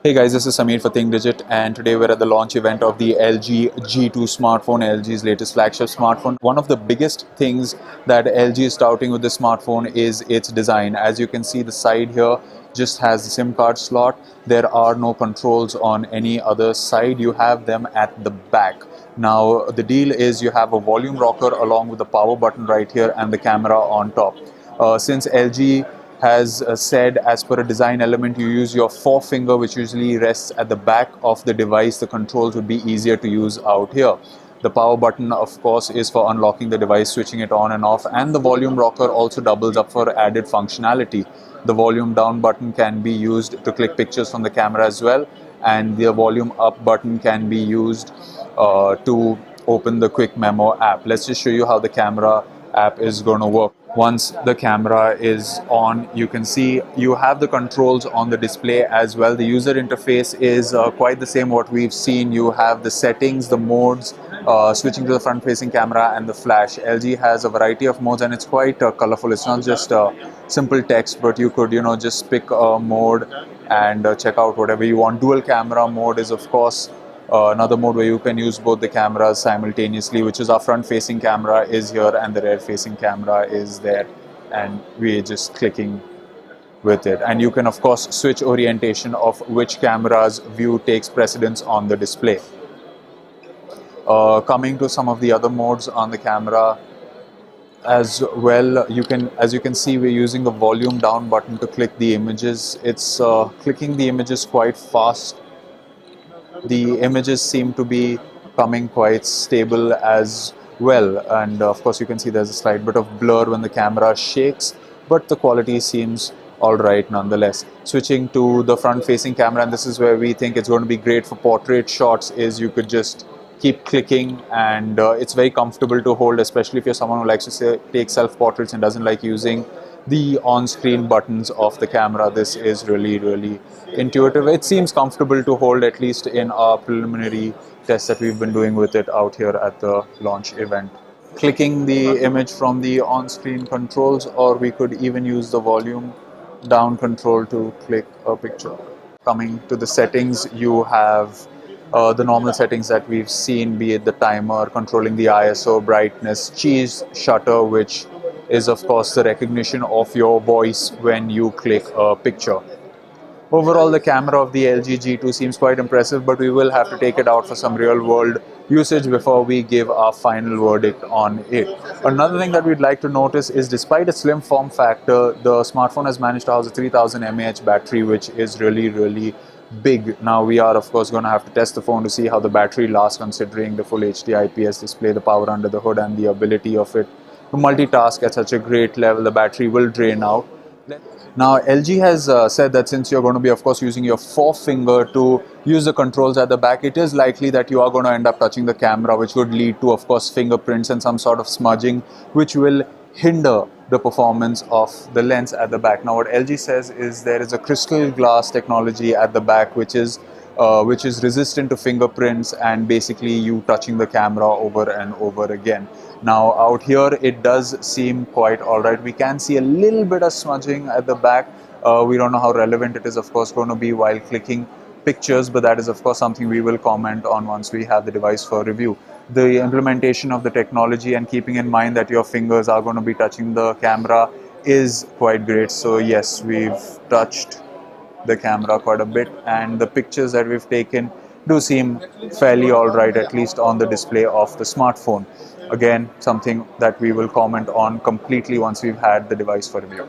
Hey guys, this is Samir for ThinkDigit, and today we're at the launch event of the LG G2 smartphone, LG's latest flagship smartphone. One of the biggest things that LG is touting with this smartphone is its design. As you can see, the side here just has the SIM card slot. There are no controls on any other side. You have them at the back. Now, the deal is you have a volume rocker along with the power button right here and the camera on top. Since LG has said, as per a design element, you use your forefinger, which usually rests at the back of the device, the controls would be easier to use out here. The power button, of course, is for unlocking the device, switching it on and off, and the volume rocker also doubles up for added functionality. The volume down button can be used to click pictures from the camera as well, and the volume up button can be used to open the quick memo app. Let's just show you how the camera app is going to work. Once the camera is on, you can see you have the controls on the display as well. The user interface is quite the same what we've seen. You have the settings, the modes, switching to the front-facing camera and the flash. LG has a variety of modes and it's quite colorful. It's not just simple text, but you could, just pick a mode and check out whatever you want. Dual camera mode is, of course, another mode where you can use both the cameras simultaneously, which is our front-facing camera is here and the rear-facing camera is there, and we're just clicking with it. And you can, of course, switch orientation of which camera's view takes precedence on the display. Coming to some of the other modes on the camera as well, as you can see, we're using the volume down button to click the images. It's clicking the images quite fast. The images seem to be coming quite stable as well, and of course you can see there's a slight bit of blur when the camera shakes, but the quality seems alright nonetheless. Switching to the front-facing camera, and this is where we think it's going to be great for portrait shots, is you could just keep clicking, and it's very comfortable to hold, especially if you're someone who likes to take self-portraits and doesn't like using the on-screen buttons of the camera. This is really intuitive. It seems comfortable to hold, at least in our preliminary tests that we've been doing with it out here at the launch event. Clicking the image from the on-screen controls, or we could even use the volume down control to click a picture. Coming to the settings, you have the normal settings that we've seen, be it the timer, controlling the ISO, brightness, cheese shutter, which is of course the recognition of your voice when you click a picture. Overall, the camera of the LG G2 seems quite impressive, but we will have to take it out for some real world usage before we give our final verdict on it. Another thing that we'd like to notice is, despite its slim form factor, the smartphone has managed to house a 3000 mAh battery, which is really big. Now we are of course going to have to test the phone to see how the battery lasts, considering the full HD IPS display, the power under the hood, and the ability of it to multitask at such a great level. The battery will drain out. Now LG has said that since you're going to be of course using your forefinger to use the controls at the back, it is likely that you are going to end up touching the camera, which would lead to of course fingerprints and some sort of smudging, which will hinder the performance of the lens at the back. Now what LG says is there is a crystal glass technology at the back which is resistant to fingerprints and basically you touching the camera over and over again. Now out here it does seem quite alright. We can see a little bit of smudging at the back. We don't know how relevant it is of course going to be while clicking pictures, but that is of course something we will comment on once we have the device for review. The implementation of the technology and keeping in mind that your fingers are going to be touching the camera is quite great. So yes, we've touched the camera quite a bit, and the pictures that we've taken do seem fairly alright, at least on the display of the smartphone. Again, something that we will comment on completely once we've had the device for review.